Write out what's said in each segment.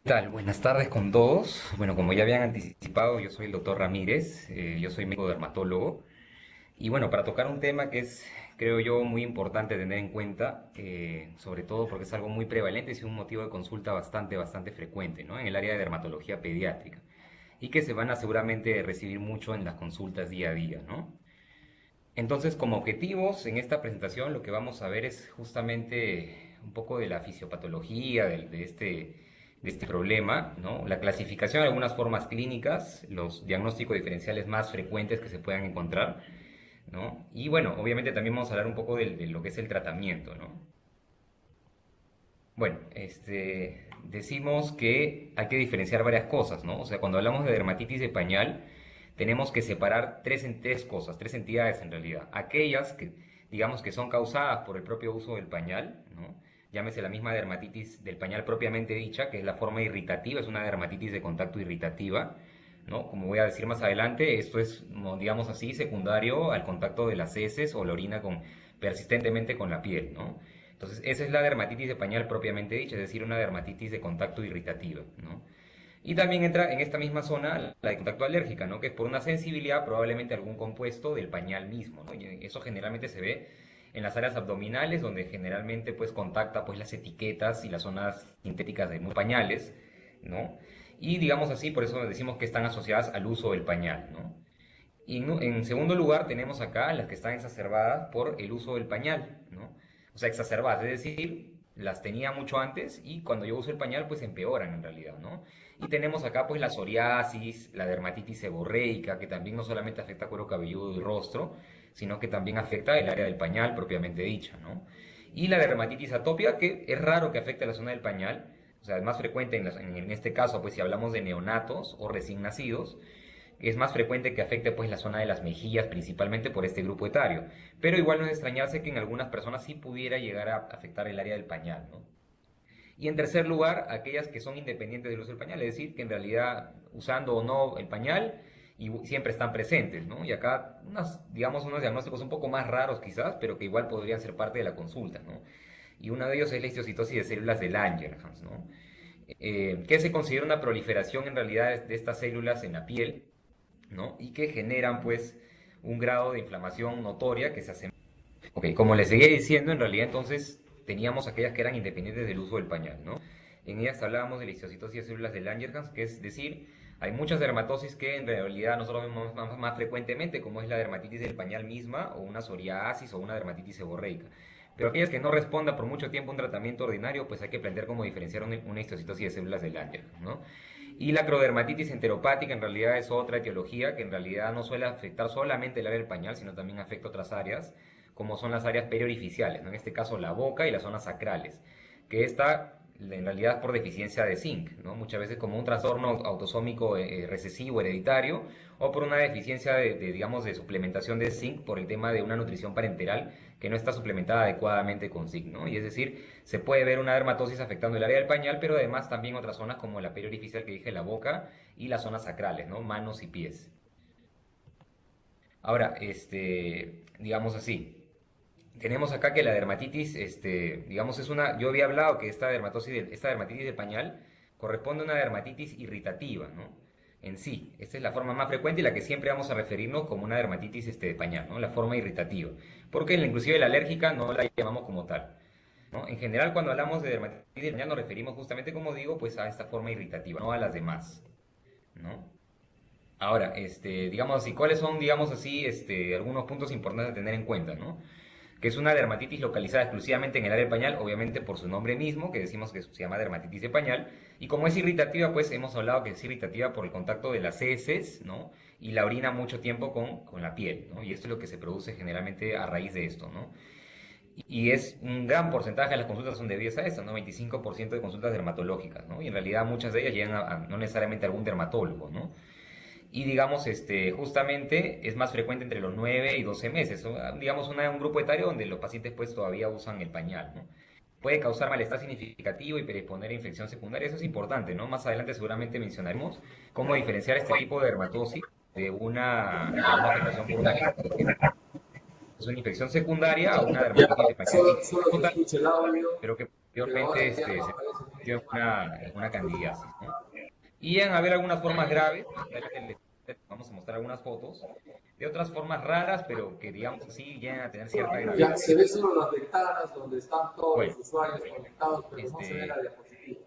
¿Qué tal? Buenas tardes con todos. Bueno, como ya habían anticipado, yo soy el doctor Ramírez, yo soy médico dermatólogo. Y bueno, para tocar un tema que es, creo yo, muy importante tener en cuenta, sobre todo porque es algo muy prevalente y es un motivo de consulta bastante frecuente, ¿no? En el área de dermatología pediátrica. Y que se van a seguramente recibir mucho en las consultas día a día, ¿no? Entonces, como objetivos en esta presentación, lo que vamos a ver es justamente un poco de la fisiopatología de este problema, ¿no? La clasificación de algunas formas clínicas, los diagnósticos diferenciales más frecuentes que se puedan encontrar, ¿no? Y bueno, obviamente también vamos a hablar un poco de lo que es el tratamiento, ¿no? Bueno, decimos que hay que diferenciar varias cosas, ¿no? O sea, cuando hablamos de dermatitis de pañal, tenemos que separar tres cosas, tres entidades en realidad. Aquellas que, digamos, que son causadas por el propio uso del pañal, ¿no? Llámese la misma dermatitis del pañal propiamente dicha, que es la forma irritativa, es una dermatitis de contacto irritativa, ¿no? Como voy a decir más adelante, esto es, digamos así, secundario al contacto de las heces o la orina persistentemente con la piel, ¿no? Entonces, esa es la dermatitis de pañal propiamente dicha, es decir, una dermatitis de contacto irritativa, ¿no? Y también entra en esta misma zona la de contacto alérgica, ¿no? Que es por una sensibilidad probablemente a algún compuesto del pañal mismo, ¿no? Y eso generalmente se ve en las áreas abdominales, donde generalmente pues contacta pues las etiquetas y las zonas sintéticas de muchos pañales, ¿no? Y digamos así, por eso decimos que están asociadas al uso del pañal, ¿no? Y en segundo lugar tenemos acá las que están exacerbadas por el uso del pañal, ¿no? O sea, exacerbadas, es decir, las tenía mucho antes y cuando yo uso el pañal pues empeoran en realidad, ¿no? Y tenemos acá pues la psoriasis, la dermatitis seborreica, que también no solamente afecta cuero cabelludo y rostro, sino que también afecta el área del pañal propiamente dicha, ¿no? Y la dermatitis atópica, que es raro que afecte la zona del pañal, o sea, es más frecuente en este caso, pues si hablamos de neonatos o recién nacidos, es más frecuente que afecte pues la zona de las mejillas, principalmente por este grupo etario. Pero igual no es extrañarse que en algunas personas sí pudiera llegar a afectar el área del pañal, ¿no? Y en tercer lugar, aquellas que son independientes del uso del pañal, es decir, que en realidad usando o no el pañal siempre están presentes, ¿no? Y acá, digamos, unos diagnósticos un poco más raros quizás, pero que igual podrían ser parte de la consulta, ¿no? Y uno de ellos es la histocitosis de células de Langerhans, ¿no? Que se considera una proliferación en realidad de estas células en la piel, ¿no? Y que generan pues un grado de inflamación notoria que se hace. Ok, como les seguía diciendo, en realidad entonces teníamos aquellas que eran independientes del uso del pañal, ¿no? En ellas hablábamos de la histocitosis de células de Langerhans, que es decir, hay muchas dermatosis que en realidad nosotros vemos más frecuentemente, como es la dermatitis del pañal misma, o una psoriasis, o una dermatitis seborreica. Pero aquellas que no respondan por mucho tiempo a un tratamiento ordinario, pues hay que plantear cómo diferenciar una histocitosis de células de Langerhans, ¿no? Y la acrodermatitis enteropática en realidad es otra etiología que en realidad no suele afectar solamente el área del pañal, sino también afecta otras áreas, como son las áreas periorificiales, ¿no? En este caso la boca y las zonas sacrales, que esta en realidad es por deficiencia de zinc, ¿no? Muchas veces como un trastorno autosómico recesivo hereditario o por una deficiencia digamos, de suplementación de zinc por el tema de una nutrición parenteral que no está suplementada adecuadamente con zinc, ¿no? Y es decir, se puede ver una dermatosis afectando el área del pañal, pero además también otras zonas como la periorificial que dije, la boca y las zonas sacrales, ¿no? Manos y pies. Ahora, digamos así, tenemos acá que la dermatitis, digamos, yo había hablado que esta dermatitis de pañal corresponde a una dermatitis irritativa, ¿no? En sí, esta es la forma más frecuente y la que siempre vamos a referirnos como una dermatitis de pañal, ¿no? La forma irritativa. Porque inclusive la alérgica no la llamamos como tal, ¿no? En general, cuando hablamos de dermatitis de pañal nos referimos justamente, como digo, pues a esta forma irritativa, no a las demás, ¿no? Ahora, digamos así, ¿cuáles son, digamos así, algunos puntos importantes a tener en cuenta, ¿no? Que es una dermatitis localizada exclusivamente en el área del pañal, obviamente por su nombre mismo, que decimos que se llama dermatitis de pañal, y como es irritativa, pues hemos hablado que es irritativa por el contacto de las heces, ¿no? Y la orina mucho tiempo con la piel, ¿no? Y esto es lo que se produce generalmente a raíz de esto, ¿no? Y es un gran porcentaje de las consultas son debidas a esto, ¿no? 25% de consultas dermatológicas, ¿no? Y en realidad muchas de ellas llegan no necesariamente a algún dermatólogo, ¿no? Y digamos, justamente es más frecuente entre los 9 y 12 meses, o, digamos un grupo etario donde los pacientes pues todavía usan el pañal, ¿no? Puede causar malestar significativo y predisponer a infección secundaria, eso es importante, ¿no? Más adelante seguramente mencionaremos cómo diferenciar este tipo de dermatosis de una afectación por una bacteria. Es una infección secundaria a una Ya, dermatitis de pañal solo, sí, solo como se tal, escucha el audio, pero que pero ahora posteriormente ya no aparece. en una candidiasis, ¿no? Y llegan a haber algunas formas graves, vamos a mostrar algunas fotos, de otras formas raras, pero que digamos así llegan a tener cierta Ya, gravedad. se ve solo las ventanas donde están todos Bueno, los usuarios conectados, pero no se ve la este, diapositiva.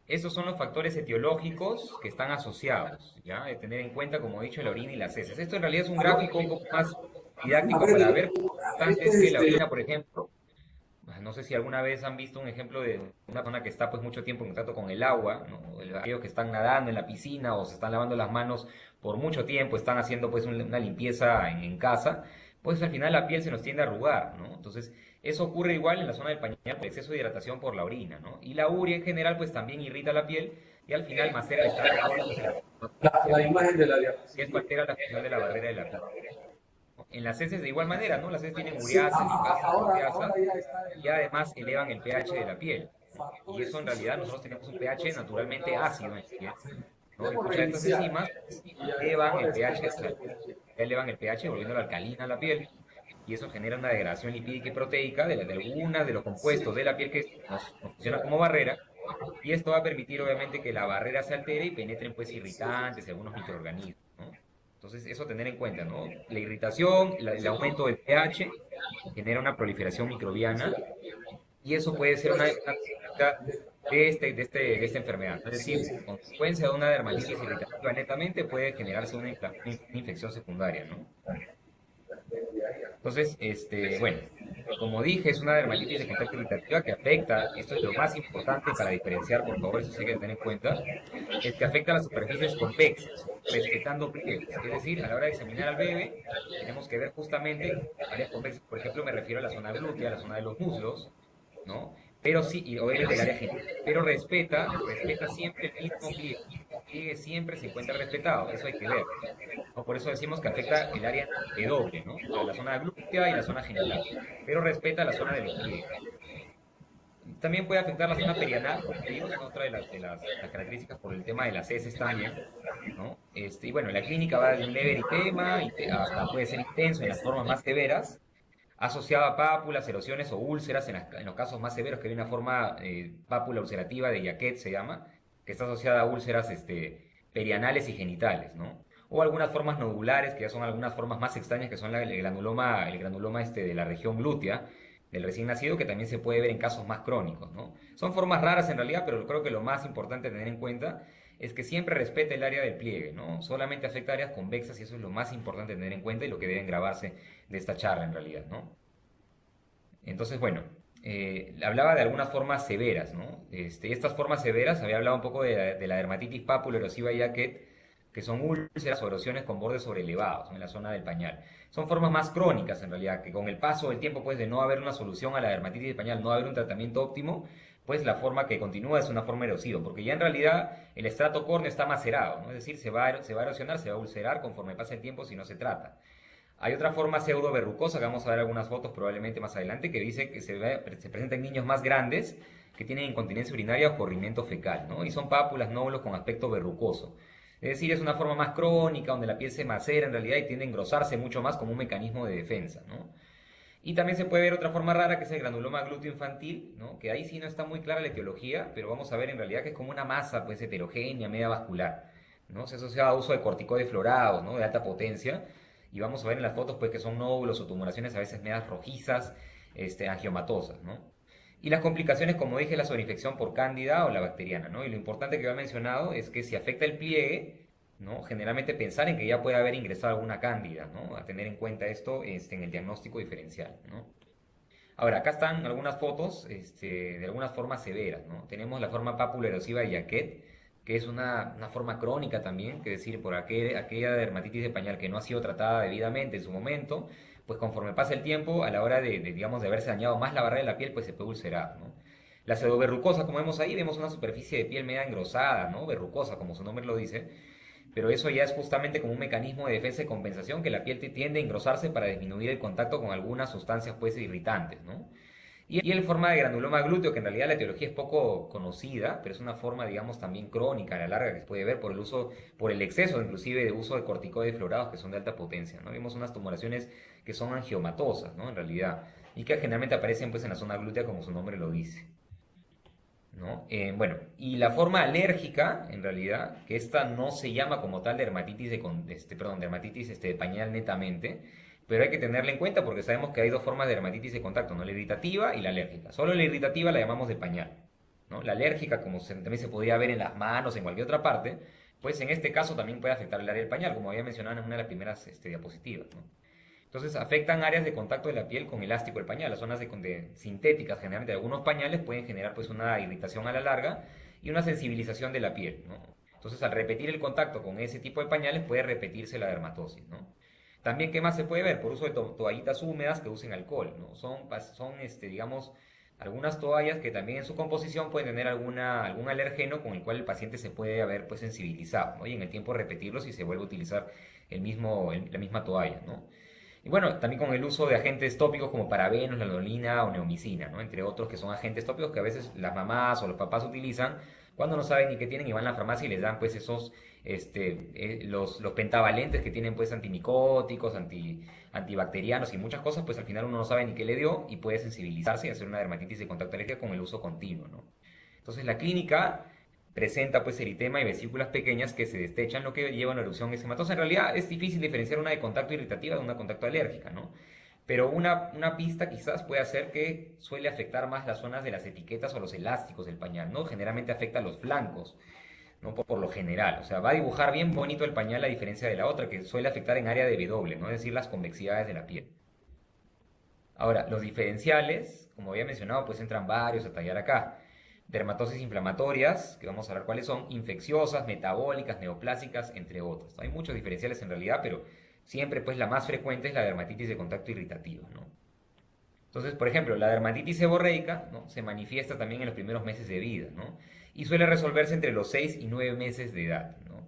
esos son los factores etiológicos que están asociados, ¿ya? De tener en cuenta, como he dicho, la orina y las heces. Esto en realidad es un gráfico un poco más A didáctico ver, para ver cuán importante es que la este, orina, por ejemplo, no sé si alguna vez han visto un ejemplo de una persona que está pues mucho tiempo en contacto con el agua, ¿no? Aquellos que están nadando en la piscina o se están lavando las manos por mucho tiempo, están haciendo pues una limpieza en casa, pues al final la piel se nos tiende a arrugar, ¿no? Entonces, eso ocurre igual en la zona del pañal por exceso de hidratación por la orina, ¿no? Y la urea en general pues también irrita la piel y al final macera el estrato córneo, que es la potencia, la ¿no? imagen de la Y esto diapositiva. altera la función de la barrera de la piel. En las heces de igual manera, ¿no? Las heces tienen Sí, ureasa, lipasa, ahora proteasa ya está en y además elevan el pH de la piel, ¿no? Y factores eso en realidad nosotros tenemos un pH fisiológicos naturalmente involucrados. ácido en la piel, ¿no? Y Debo muchas de estas reiniciar. enzimas pues, Y ya, elevan el ahora está pH, o sea, elevan el pH volviéndola alcalina a la piel y eso genera una degradación lipídica y proteica de algunas de los compuestos de la piel que nos funciona como barrera y esto va a permitir obviamente que la barrera se altere y penetren pues irritantes y algunos microorganismos, ¿no? Entonces eso tener en cuenta, ¿no? La irritación, el aumento del pH genera una proliferación microbiana y eso puede ser una consecuencia de esta enfermedad. Es decir, consecuencia de una dermatitis irritativa netamente puede generarse una infección secundaria, ¿no? Entonces, bueno, como dije, es una dermatitis de contacto irritativa que afecta, esto es lo más importante para diferenciar, por favor, eso sí hay que tener en cuenta, es que afecta a las superficies convexas, respetando pliegues. Es decir, a la hora de examinar al bebé, tenemos que ver justamente áreas convexas. Por ejemplo, me refiero a la zona glútea, a la zona de los muslos, ¿no? Pero sí, y obviamente el área genital, pero respeta siempre el mismo pliegue. El pliegue siempre se encuentra respetado, eso hay que ver, ¿no? Por eso decimos que afecta el área de doble, ¿no? O sea, la zona glútea y la zona genital, pero respeta la zona de los pliegues. También puede afectar la zona perianal, como te digo, es otra las características por el tema de las heces también, ¿no? Y bueno, la clínica va de un leve eritema hasta puede ser intenso en las formas más severas, asociado a pápulas, erosiones o úlceras en los casos más severos, que hay una forma pápula ulcerativa de Jacquet se llama, que está asociada a úlceras perianales y genitales, ¿no? O algunas formas nodulares, que ya son algunas formas más extrañas, que son el granuloma de la región glútea, del recién nacido, que también se puede ver en casos más crónicos, ¿no? Son formas raras en realidad, pero creo que lo más importante a tener en cuenta es que siempre respete el área del pliegue, ¿no? Solamente afecta áreas convexas y eso es lo más importante a tener en cuenta y lo que deben grabarse de esta charla en realidad, ¿no? Entonces, bueno, hablaba de algunas formas severas, ¿no? Estas formas severas, había hablado un poco de la dermatitis papulo-erosiva y Jacquet, que son úlceras o erosiones con bordes sobrelevados, ¿no? En la zona del pañal. Son formas más crónicas en realidad, que con el paso del tiempo, pues de no haber una solución a la dermatitis de pañal, no haber un tratamiento óptimo, pues la forma que continúa es una forma erosiva, porque ya en realidad el estrato córneo está macerado, ¿no? Es decir, se va a erosionar, se va a ulcerar conforme pasa el tiempo si no se trata. Hay otra forma pseudo verrucosa, que vamos a ver algunas fotos probablemente más adelante, que dice que se presenta en niños más grandes que tienen incontinencia urinaria o corrimiento fecal, ¿no? Y son pápulas, nódulos con aspecto verrucoso. Es decir, es una forma más crónica, donde la piel se macera en realidad y tiende a engrosarse mucho más como un mecanismo de defensa, ¿no? Y también se puede ver otra forma rara que es el granuloma glúteo infantil, ¿no? Que ahí sí no está muy clara la etiología, pero vamos a ver en realidad que es como una masa pues heterogénea, media vascular, ¿no? Se asocia a uso de corticoides florados, ¿no? De alta potencia. Y vamos a ver en las fotos pues que son nódulos o tumulaciones a veces medias rojizas, angiomatosas, ¿no? Y las complicaciones, como dije, la sobreinfección por cándida o la bacteriana, ¿no? Y lo importante que había mencionado es que si afecta el pliegue, ¿no? Generalmente pensar en que ya puede haber ingresado alguna cándida, ¿no? A tener en cuenta esto en el diagnóstico diferencial, ¿no? Ahora, acá están algunas fotos de algunas formas severas, ¿no? Tenemos la forma papulo-erosiva de Jacquet, que es una forma crónica también, que es decir, por aquella dermatitis de pañal que no ha sido tratada debidamente en su momento, pues conforme pasa el tiempo, a la hora digamos, de haberse dañado más la barrera de la piel, pues se puede ulcerar, ¿no? La pseudoverrucosa, como vemos ahí, vemos una superficie de piel media engrosada, ¿no? Verrucosa, como su nombre lo dice, pero eso ya es justamente como un mecanismo de defensa y compensación que la piel tiende a engrosarse para disminuir el contacto con algunas sustancias pues irritantes, ¿no? Y el forma de granuloma glúteo, que en realidad la etiología es poco conocida, pero es una forma, digamos, también crónica a la larga que se puede ver por el exceso inclusive de uso de corticoides florados que son de alta potencia, ¿no? Vemos unas tumoraciones que son angiomatosas, ¿no? En realidad, y que generalmente aparecen pues en la zona glútea como su nombre lo dice, ¿no? Bueno, y la forma alérgica, en realidad, que esta no se llama como tal dermatitis dermatitis de pañal netamente, pero hay que tenerla en cuenta porque sabemos que hay dos formas de dermatitis de contacto, ¿no? La irritativa y la alérgica. Solo la irritativa la llamamos de pañal, ¿no? La alérgica, como también se podría ver en las manos, en cualquier otra parte, pues en este caso también puede afectar el área del pañal, como había mencionado en una de las primeras diapositivas, ¿no? Entonces afectan áreas de contacto de la piel con elástico del pañal. Las zonas sintéticas generalmente de algunos pañales pueden generar pues una irritación a la larga y una sensibilización de la piel, ¿no? Entonces al repetir el contacto con ese tipo de pañales puede repetirse la dermatosis, ¿no? También, ¿qué más se puede ver? Por uso de toallitas húmedas que usen alcohol, ¿no? Digamos, algunas toallas que también en su composición pueden tener algún alergeno con el cual el paciente se puede haber pues sensibilizado, ¿no? Y en el tiempo repetirlo si se vuelve a utilizar la misma toalla, ¿no? Y bueno, también con el uso de agentes tópicos como parabenos, lanolina o neomicina, ¿no? Entre otros que son agentes tópicos que a veces las mamás o los papás utilizan cuando no saben ni qué tienen y van a la farmacia y les dan pues los pentavalentes que tienen pues antimicóticos, antibacterianos y muchas cosas, pues al final uno no sabe ni qué le dio y puede sensibilizarse y hacer una dermatitis de contacto alérgica con el uso continuo, ¿no? Entonces la clínica presenta pues eritema y vesículas pequeñas que se destechan, lo que lleva a una erupción esematosa. En realidad es difícil diferenciar una de contacto irritativa de una de contacto alérgica, ¿no? Pero una pista quizás puede ser que suele afectar más las zonas de las etiquetas o los elásticos del pañal, ¿no? Generalmente afecta a los flancos, ¿no? Por lo general. O sea, va a dibujar bien bonito el pañal a diferencia de la otra, que suele afectar en área de W, ¿no? Es decir, las convexidades de la piel. Ahora, los diferenciales, como había mencionado, pues entran varios a tallar acá. Dermatosis inflamatorias, que vamos a ver cuáles son, infecciosas, metabólicas, neoplásicas, entre otras. Hay muchos diferenciales en realidad, pero siempre pues la más frecuente es la dermatitis de contacto irritativa, ¿no? Entonces, por ejemplo, la dermatitis seborreica, ¿no? Se manifiesta también en los primeros meses de vida, ¿no? Y suele resolverse entre los 6 y 9 meses de edad, ¿no?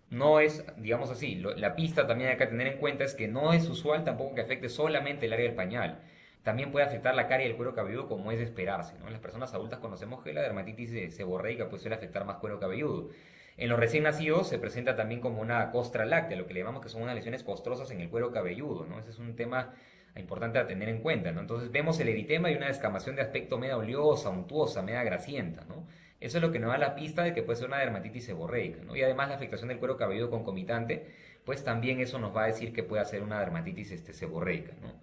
No es, digamos así, la pista también hay que tener en cuenta es que no es usual tampoco que afecte solamente el área del pañal. También puede afectar la cara y el cuero cabelludo como es de esperarse, ¿no? En las personas adultas conocemos que la dermatitis seborreica pues suele afectar más cuero cabelludo. En los recién nacidos se presenta también como una costra láctea, lo que le llamamos que son unas lesiones costrosas en el cuero cabelludo, ¿no? Ese es un tema importante a tener en cuenta, ¿no? Entonces vemos el eritema y una descamación de aspecto media oleosa, untuosa, media grasienta, ¿no? Eso es lo que nos da la pista de que puede ser una dermatitis seborreica, ¿no? Y además la afectación del cuero cabelludo concomitante, pues también eso nos va a decir que puede ser una dermatitis seborreica, ¿no?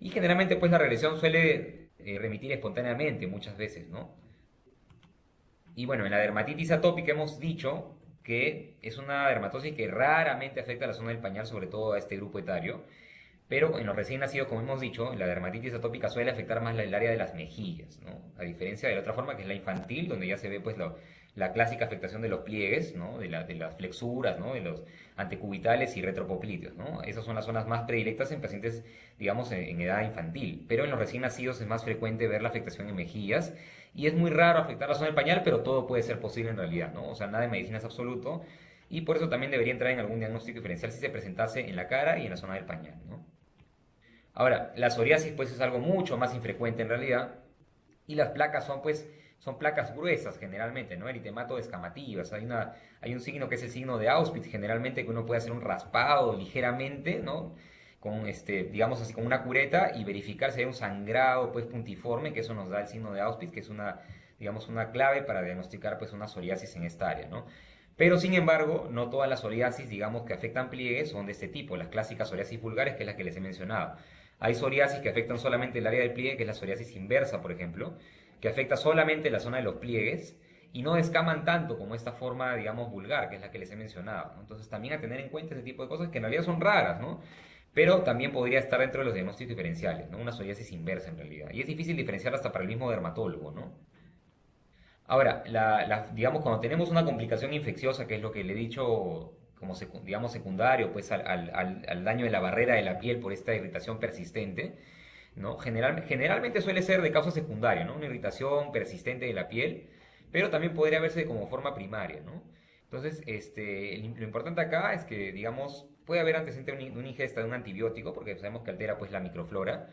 Y generalmente pues la regresión suele remitir espontáneamente muchas veces, ¿no? Y bueno, en la dermatitis atópica hemos dicho que es una dermatosis que raramente afecta a la zona del pañal, sobre todo a este grupo etario. Pero en los recién nacidos, como hemos dicho, la dermatitis atópica suele afectar más el área de las mejillas, ¿no? A diferencia de la otra forma que es la infantil, donde ya se ve pues la clásica afectación de los pliegues, ¿no? De las flexuras, ¿no? De los antecubitales y retropopliteos, ¿no? Esas son las zonas más predilectas en pacientes, digamos, en edad infantil. Pero en los recién nacidos es más frecuente ver la afectación en mejillas y es muy raro afectar la zona del pañal, pero todo puede ser posible en realidad, ¿no? O sea, nada de medicina es absoluto y por eso también debería entrar en algún diagnóstico diferencial si se presentase en la cara y en la zona del pañal, ¿no? Ahora, la psoriasis pues es algo mucho más infrecuente en realidad y las placas son placas gruesas generalmente, ¿no? Eritemato descamativas. Hay un signo que es el signo de Auspitz generalmente que uno puede hacer un raspado ligeramente, ¿no? Con digamos así, con una cureta y verificar si hay un sangrado pues puntiforme, que eso nos da el signo de Auspitz, que es digamos, una clave para diagnosticar pues una psoriasis en esta área, ¿no? Pero sin embargo, no todas las psoriasis, digamos, que afectan pliegues son de este tipo, las clásicas psoriasis vulgares, que es la que les he mencionado. Hay psoriasis que afectan solamente el área del pliegue, que es la psoriasis inversa, por ejemplo, que afecta solamente la zona de los pliegues y no descaman tanto como esta forma, digamos, vulgar, que es la que les he mencionado, ¿no? Entonces también a tener en cuenta ese tipo de cosas que en realidad son raras, ¿no? Pero también podría estar dentro de los diagnósticos diferenciales, ¿no? Una psoriasis inversa en realidad. Y es difícil diferenciar hasta para el mismo dermatólogo, ¿no? Ahora, digamos, cuando tenemos una complicación infecciosa, que es lo que le he dicho como, digamos, secundario, pues al daño de la barrera de la piel por esta irritación persistente, ¿no? Generalmente suele ser de causa secundaria, ¿no? Una irritación persistente de la piel, pero también podría verse como forma primaria, ¿no? Entonces, lo importante acá es que, digamos, puede haber antecedente de una ingesta de un antibiótico, porque sabemos que altera pues la microflora,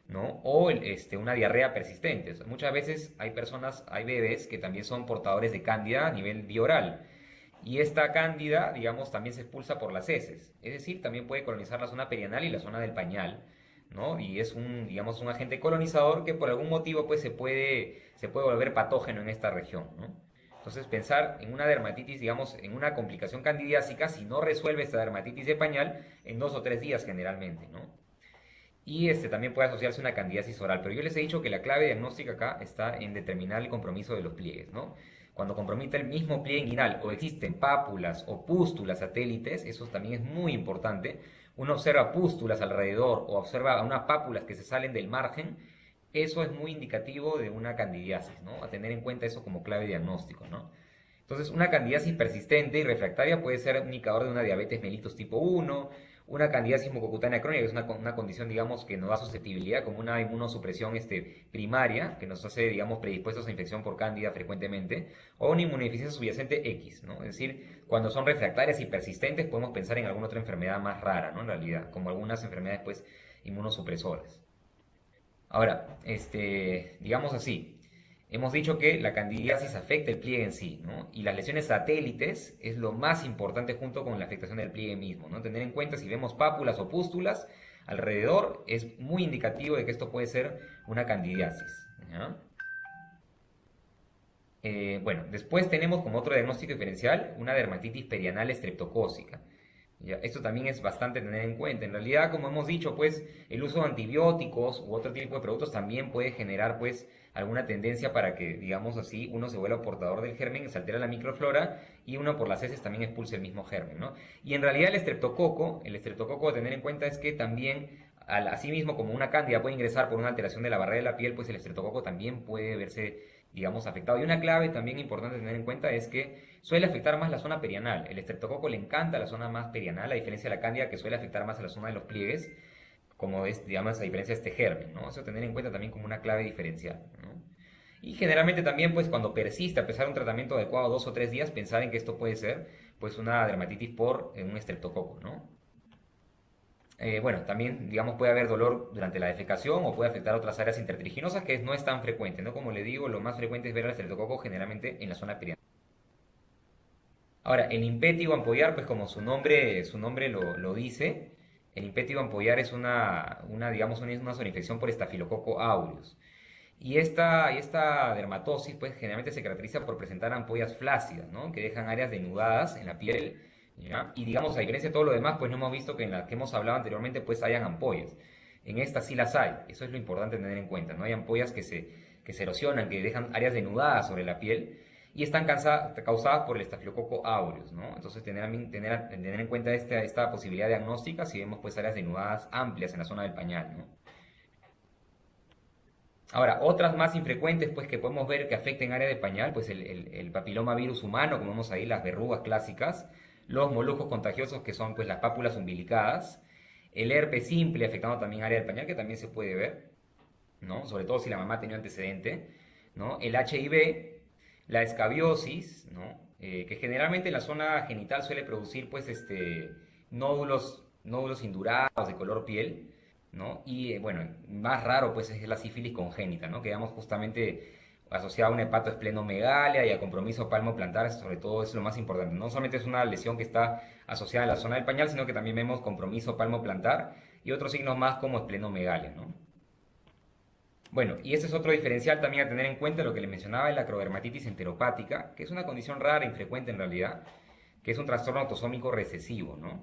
¿no? O una diarrea persistente. O sea, muchas veces hay bebés que también son portadores de cándida a nivel bioral. Y esta cándida, digamos, también se expulsa por las heces. Es decir, también puede colonizar la zona perianal y la zona del pañal, ¿no? Y es un, digamos, un agente colonizador que por algún motivo pues se puede volver patógeno en esta región, ¿no? Entonces pensar en una dermatitis, digamos, en una complicación candidiásica, si no resuelve esta dermatitis de pañal, en 2 o 3 días generalmente, ¿no? Y también puede asociarse a una candidiasis oral, pero yo les he dicho que la clave diagnóstica acá está en determinar el compromiso de los pliegues, ¿no? Cuando compromite el mismo pliegue inguinal o existen pápulas o pústulas satélites, eso también es muy importante. Uno observa pústulas alrededor o observa unas pápulas que se salen del margen, eso es muy indicativo de una candidiasis, ¿no? A tener en cuenta eso como clave diagnóstico, ¿no? Entonces, una candidiasis persistente y refractaria puede ser un indicador de una diabetes mellitus tipo 1, una candidiasis mucocutánea crónica, que es una condición, digamos, que nos da susceptibilidad, como una inmunosupresión primaria, que nos hace, digamos, predispuestos a infección por cándida frecuentemente, o una inmunodeficiencia subyacente X, ¿no? Es decir, cuando son refractarias y persistentes, podemos pensar en alguna otra enfermedad más rara, ¿no? En realidad, como algunas enfermedades, pues, inmunosupresoras. Ahora, digamos así, hemos dicho que la candidiasis afecta el pliegue en sí, ¿no? Y las lesiones satélites es lo más importante junto con la afectación del pliegue mismo, ¿no? Tener en cuenta si vemos pápulas o pústulas alrededor es muy indicativo de que esto puede ser una candidiasis, ¿ya? Bueno, después tenemos como otro diagnóstico diferencial una dermatitis perianal estreptocócica. Ya, esto también es bastante tener en cuenta. En realidad, como hemos dicho, pues el uso de antibióticos u otro tipo de productos también puede generar pues alguna tendencia para que, digamos así, uno se vuelva portador del germen, se altera la microflora y uno por las heces también expulsa el mismo germen, ¿no? Y en realidad el estreptococo a tener en cuenta es que también, asimismo como una cándida puede ingresar por una alteración de la barrera de la piel, pues el estreptococo también puede verse, digamos, afectado. Y una clave también importante tener en cuenta es que suele afectar más la zona perianal. El estreptococo le encanta la zona más perianal, a diferencia de la cándida que suele afectar más a la zona de los pliegues, como es, digamos, a diferencia de este germen, ¿no? Eso tener en cuenta también como una clave diferencial, ¿no? Y generalmente también, pues, cuando persiste, a pesar de un tratamiento adecuado 2 o 3 días, pensar en que esto puede ser, pues, una dermatitis por un estreptococo, ¿no? Bueno, también, digamos, puede haber dolor durante la defecación o puede afectar otras áreas intertriginosas, que no es tan frecuente, ¿no? Como le digo, lo más frecuente es ver al estreptococo generalmente en la zona perianal. Ahora, el impétigo ampollar, pues como su nombre lo dice, el impétigo ampollar es digamos, una zooinfección por estafilococo aureus. Y esta dermatosis, pues generalmente se caracteriza por presentar ampollas flácidas, ¿no? Que dejan áreas denudadas en la piel, ¿ya? Y digamos, a diferencia de todo lo demás, pues no hemos visto que en las que hemos hablado anteriormente, pues hayan ampollas. En estas sí las hay, eso es lo importante tener en cuenta, ¿no? Hay ampollas que se erosionan, que dejan áreas denudadas sobre la piel y están causadas por el estafilococo aureus, ¿no? Entonces tener en cuenta esta posibilidad diagnóstica si vemos pues áreas denudadas amplias en la zona del pañal, ¿no? Ahora, otras más infrecuentes pues que podemos ver que afecten área de pañal, pues el papiloma virus humano, como vemos ahí, las verrugas clásicas, los moluscos contagiosos que son pues las pápulas umbilicadas, el herpes simple afectando también área del pañal que también se puede ver, ¿no? Sobre todo si la mamá tenía antecedente, ¿no? El HIV, la escabiosis, ¿no? Que generalmente en la zona genital suele producir pues nódulos indurados de color piel, ¿no? Y bueno, más raro pues es la sífilis congénita, ¿no? Que digamos justamente asociada a una hepatoesplenomegalia y a compromiso palmoplantar, sobre todo es lo más importante. No solamente es una lesión que está asociada a la zona del pañal, sino que también vemos compromiso palmoplantar y otros signos más como esplenomegalia, ¿no? Bueno, y ese es otro diferencial también a tener en cuenta, lo que le mencionaba, la acrodermatitis enteropática, que es una condición rara, infrecuente en realidad, que es un trastorno autosómico recesivo, ¿no?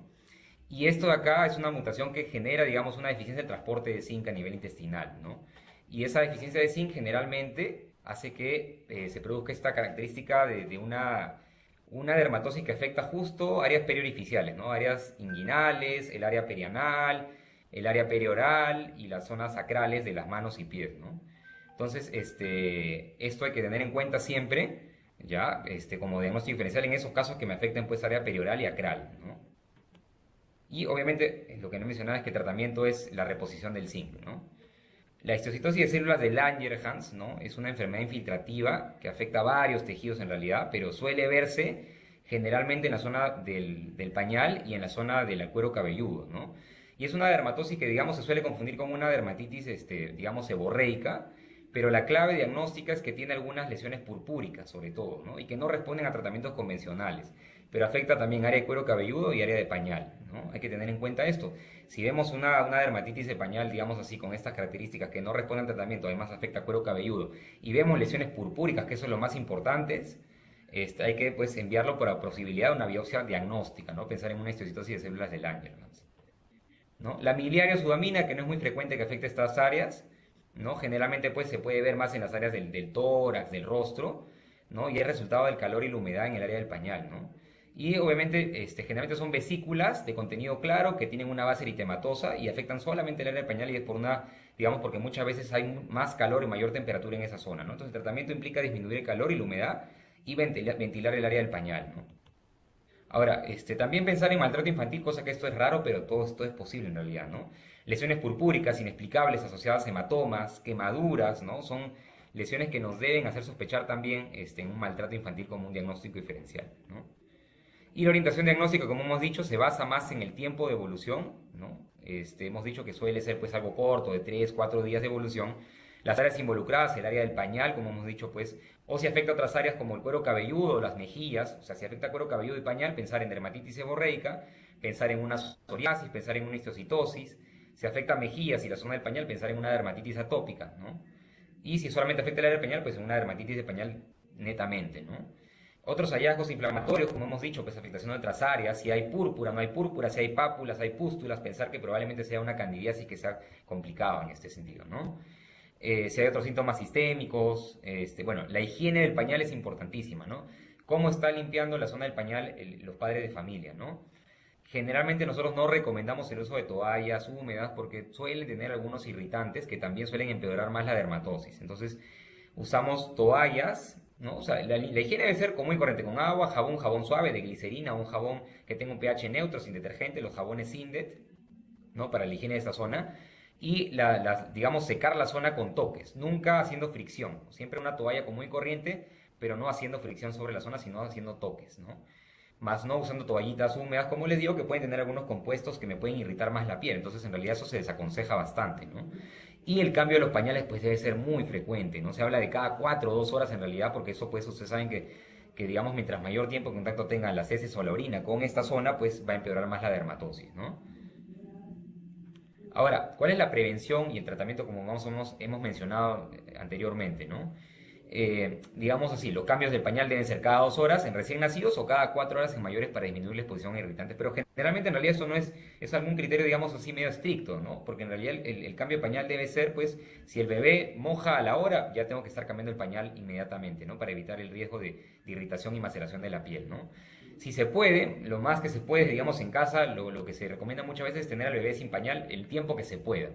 Y esto de acá es una mutación que genera, digamos, una deficiencia de transporte de zinc a nivel intestinal, ¿no? Y esa deficiencia de zinc generalmente hace que se produzca esta característica de una dermatosis que afecta justo áreas periorificiales, ¿no? Áreas inguinales, el área perianal, el área perioral y las zonas sacrales de las manos y pies, ¿no? Entonces, esto hay que tener en cuenta siempre, ya, como diagnóstico diferencial en esos casos que me afecten pues área perioral y acral, ¿no? Y obviamente lo que no mencionaba es que el tratamiento es la reposición del zinc, ¿no? La histocitosis de células de Langerhans, ¿no? Es una enfermedad infiltrativa que afecta a varios tejidos en realidad, pero suele verse generalmente en la zona del pañal y en la zona del cuero cabelludo, ¿no? Y es una dermatosis que, digamos, se suele confundir con una dermatitis, digamos, seborreica, pero la clave diagnóstica es que tiene algunas lesiones purpúricas, sobre todo, ¿no? Y que no responden a tratamientos convencionales. pero afecta también área de cuero cabelludo y área de pañal, ¿no? Hay que tener en cuenta esto. Si vemos una dermatitis de pañal, digamos así, con estas características que no responden al tratamiento, además afecta cuero cabelludo, y vemos lesiones purpúricas, que eso es lo más importante, hay que pues enviarlo por la posibilidad de una biopsia diagnóstica, ¿no? Pensar en una histocitosis de células de Langerhans, ¿no? La miliaria sudamina, que no es muy frecuente que afecte estas áreas, ¿no? Generalmente pues se puede ver más en las áreas del tórax, del rostro, ¿no? Y es resultado del calor y la humedad en el área del pañal, ¿no? Y obviamente generalmente son vesículas de contenido claro que tienen una base eritematosa y afectan solamente el área del pañal y es por una, digamos, porque muchas veces hay más calor y mayor temperatura en esa zona, ¿no? Entonces el tratamiento implica disminuir el calor y la humedad y ventilar el área del pañal, ¿no? Ahora, también pensar en maltrato infantil, cosa que esto es raro, pero todo esto es posible en realidad, ¿no? Lesiones purpúricas inexplicables asociadas a hematomas, quemaduras, ¿no? Son lesiones que nos deben hacer sospechar también en un maltrato infantil como un diagnóstico diferencial, ¿no? Y la orientación diagnóstica, como hemos dicho, se basa más en el tiempo de evolución, ¿no? Hemos dicho que suele ser pues algo corto, de 3, 4 días de evolución. Las áreas involucradas, el área del pañal, como hemos dicho, pues, o si afecta a otras áreas como el cuero cabelludo o las mejillas, o sea, si afecta cuero cabelludo y pañal, pensar en dermatitis seborreica, pensar en una psoriasis, pensar en una histocitosis. Si afecta a mejillas y la zona del pañal, pensar en una dermatitis atópica, ¿no? Y si solamente afecta el área del pañal, pues en una dermatitis de pañal netamente, ¿no? Otros hallazgos inflamatorios, como hemos dicho, pues afectación de otras áreas, si hay púrpura, no hay púrpura, si hay pápulas, hay pústulas, pensar que probablemente sea una candidiasis que sea complicado en este sentido, ¿no? Si hay otros síntomas sistémicos, bueno, la higiene del pañal es importantísima, ¿no? ¿Cómo está limpiando la zona del pañal los padres de familia, ¿no? Generalmente nosotros no recomendamos el uso de toallas húmedas porque suelen tener algunos irritantes que también suelen empeorar más la dermatosis. Entonces, usamos toallas, ¿no? O sea, la higiene debe ser común y corriente, con agua, jabón suave de glicerina, o un jabón que tenga un pH neutro, sin detergente, los jabones Sindet, ¿no? Para la higiene de esta zona. Y, digamos, secar la zona con toques, nunca haciendo fricción. Siempre una toalla común y corriente, pero no haciendo fricción sobre la zona, sino haciendo toques, ¿no? Más no usando toallitas húmedas, como les digo, que pueden tener algunos compuestos que me pueden irritar más la piel. Entonces, en realidad eso se desaconseja bastante, ¿no? Y el cambio de los pañales pues debe ser muy frecuente, ¿no? Se habla de cada 4 o 2 horas en realidad, porque eso pues ustedes saben que digamos mientras mayor tiempo de contacto tengan las heces o la orina con esta zona, pues va a empeorar más la dermatosis, ¿no? Ahora, ¿cuál es la prevención y el tratamiento como más o menos hemos mencionado anteriormente, ¿no? Digamos así, los cambios del pañal deben ser cada 2 horas en recién nacidos o cada 4 horas en mayores para disminuir la exposición a irritantes. Pero generalmente en realidad eso no es algún criterio, digamos así, medio estricto, ¿no? Porque en realidad el cambio de pañal debe ser, pues, si el bebé moja a la hora, ya tengo que estar cambiando el pañal inmediatamente, ¿no? Para evitar el riesgo de irritación y maceración de la piel, ¿no? Si se puede, lo más que se puede, digamos, en casa, lo que se recomienda muchas veces es tener al bebé sin pañal el tiempo que se pueda.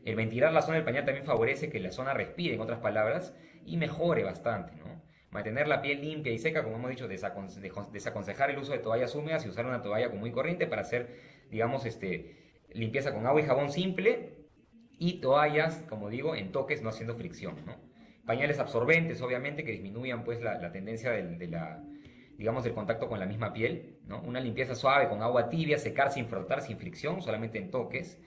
El ventilar la zona del pañal también favorece que la zona respire, en otras palabras, y mejore bastante, ¿no? Mantener la piel limpia y seca, como hemos dicho, desaconsejar el uso de toallas húmedas y usar una toalla común y corriente para hacer, digamos, limpieza con agua y jabón simple y toallas, como digo, en toques, no haciendo fricción, ¿no? Pañales absorbentes, obviamente, que disminuyan pues la tendencia digamos, del contacto con la misma piel, ¿no? Una limpieza suave con agua tibia, secar sin frotar, sin fricción, solamente en toques,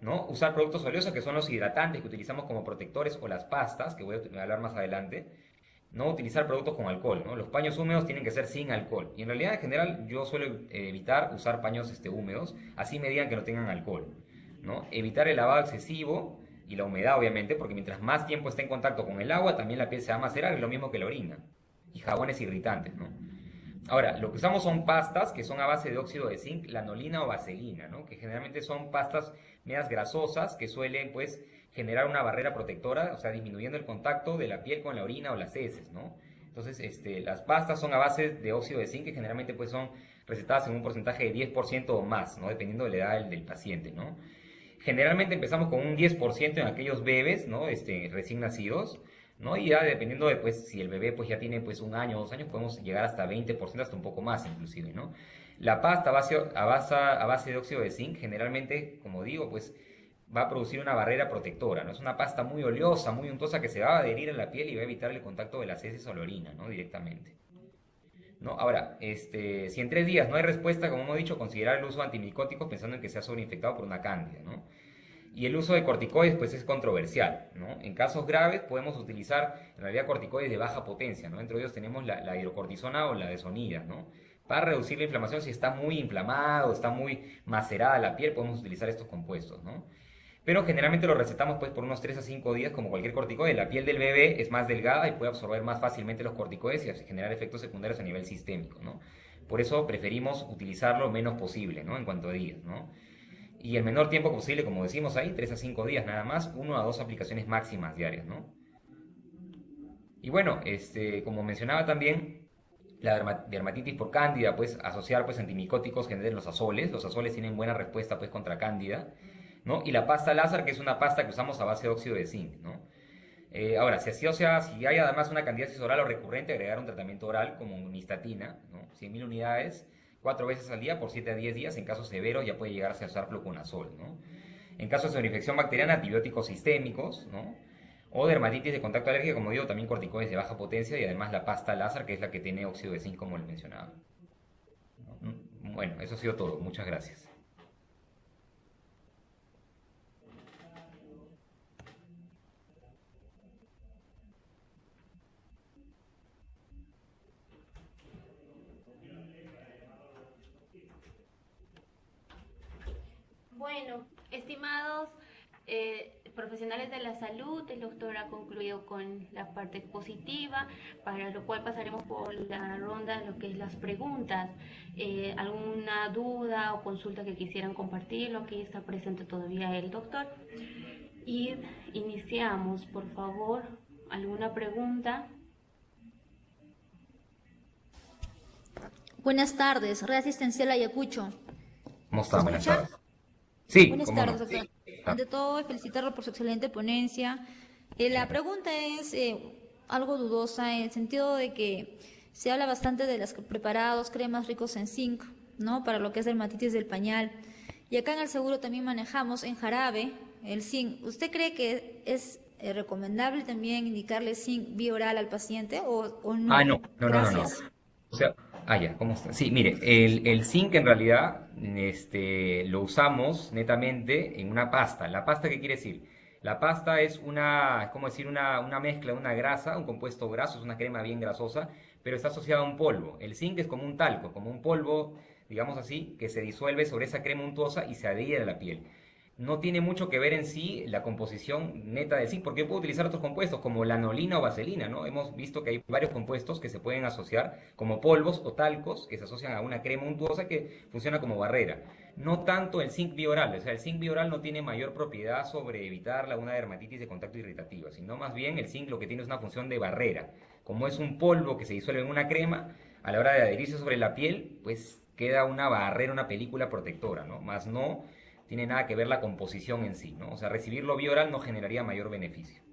¿no? Usar productos oleosos que son los hidratantes que utilizamos como protectores o las pastas, que voy a hablar más adelante. No utilizar productos con alcohol, ¿no? Los paños húmedos tienen que ser sin alcohol. Y en realidad, en general, yo suelo evitar usar paños húmedos, así me digan que no tengan alcohol, ¿no? Evitar el lavado excesivo y la humedad, obviamente, porque mientras más tiempo esté en contacto con el agua, también la piel se va a macerar, es lo mismo que la orina. Y jabones irritantes, ¿no? Ahora, lo que usamos son pastas que son a base de óxido de zinc, lanolina o vaselina, ¿no? Que generalmente son pastas medias grasosas que suelen, pues, generar una barrera protectora, o sea, disminuyendo el contacto de la piel con la orina o las heces, ¿no? Entonces, las pastas son a base de óxido de zinc que generalmente, pues, son recetadas en un porcentaje de 10% o más, ¿no? Dependiendo de la edad del paciente, ¿no? Generalmente empezamos con un 10% en aquellos bebés, ¿no? Recién nacidos, ¿no? Y ya dependiendo de, pues, si el bebé, pues, ya tiene, pues, 1 año o 2 años, podemos llegar hasta 20%, hasta un poco más, inclusive, ¿no? La pasta a base de óxido de zinc, generalmente, como digo, pues, va a producir una barrera protectora, ¿no? Es una pasta muy oleosa, muy untuosa, que se va a adherir a la piel y va a evitar el contacto de las heces o la orina, ¿no? Directamente, ¿no? Ahora, si en 3 días no hay respuesta, como hemos dicho, considerar el uso de antimicóticos pensando en que se ha sobreinfectado por una cándida, ¿no? Y el uso de corticoides pues es controversial, ¿no? En casos graves podemos utilizar en realidad corticoides de baja potencia, ¿no? Entre ellos tenemos la hidrocortisona o la desonida, ¿no? Para reducir la inflamación, si está muy inflamado, está muy macerada la piel, podemos utilizar estos compuestos, ¿no? Pero generalmente lo recetamos pues por unos 3 a 5 días como cualquier corticoide. La piel del bebé es más delgada y puede absorber más fácilmente los corticoides y generar efectos secundarios a nivel sistémico, ¿no? Por eso preferimos utilizarlo lo menos posible, ¿no? En cuanto a días, ¿no? Y el menor tiempo posible, como decimos ahí, 3 a 5 días nada más, 1 a 2 aplicaciones máximas diarias, ¿no? Y bueno, como mencionaba también, la dermatitis por cándida, pues asociar pues antimicóticos generan los azoles. Los azoles tienen buena respuesta pues contra cándida, ¿no? Y la pasta Lázar, que es una pasta que usamos a base de óxido de zinc, ¿no? Ahora, si hay además una candidiasis oral o recurrente, agregar un tratamiento oral como nistatina, ¿no? 100.000 unidades, 4 veces al día por 7 a 10 días. En casos severos ya puede llegarse a usar fluconazol, ¿no? En casos de infección bacteriana, antibióticos sistémicos, ¿no? O dermatitis de contacto alérgico, como digo, también corticoides de baja potencia y además la pasta Lázar, que es la que tiene óxido de zinc, como les mencionaba. Bueno, eso ha sido todo. Muchas gracias. Bueno, estimados profesionales de la salud, el doctor ha concluido con la parte positiva, para lo cual pasaremos por la ronda de lo que es las preguntas. ¿Alguna duda o consulta que quisieran compartirlo? Aquí está presente todavía el doctor. Y iniciamos, por favor. ¿Alguna pregunta? Buenas tardes, Red Asistencial Ayacucho. ¿Cómo está? Buenas escucha? tardes. Sí, Buenas cómo tardes, no. doctor. Ante todo, felicitarlo por su excelente ponencia. La pregunta es algo dudosa en el sentido de que se habla bastante de los preparados, cremas ricos en zinc, ¿no? Para lo que es dermatitis del pañal. Y acá en el seguro también manejamos en jarabe el zinc. ¿Usted cree que es recomendable también indicarle zinc vía oral al paciente o no? Ah, no, no, no, no, no. Gracias. O sea, ya, ¿cómo está? Sí, mire, el zinc en realidad lo usamos netamente en una pasta. ¿La pasta qué quiere decir? La pasta es es como decir, una mezcla, una grasa, un compuesto graso, es una crema bien grasosa, pero está asociada a un polvo. El zinc es como un talco, como un polvo, digamos así, que se disuelve sobre esa crema untuosa y se adhiere a la piel. No tiene mucho que ver en sí la composición neta del zinc, porque puedo utilizar otros compuestos como lanolina o vaselina, ¿no? Hemos visto que hay varios compuestos que se pueden asociar como polvos o talcos que se asocian a una crema untuosa que funciona como barrera. No tanto el zinc bioral, o sea, el zinc bioral no tiene mayor propiedad sobre evitar una dermatitis de contacto irritativa, sino más bien el zinc lo que tiene es una función de barrera. Como es un polvo que se disuelve en una crema, a la hora de adherirse sobre la piel, pues queda una barrera, una película protectora, ¿no? Más no tiene nada que ver la composición en sí, ¿no? O sea, recibirlo vía oral no generaría mayor beneficio.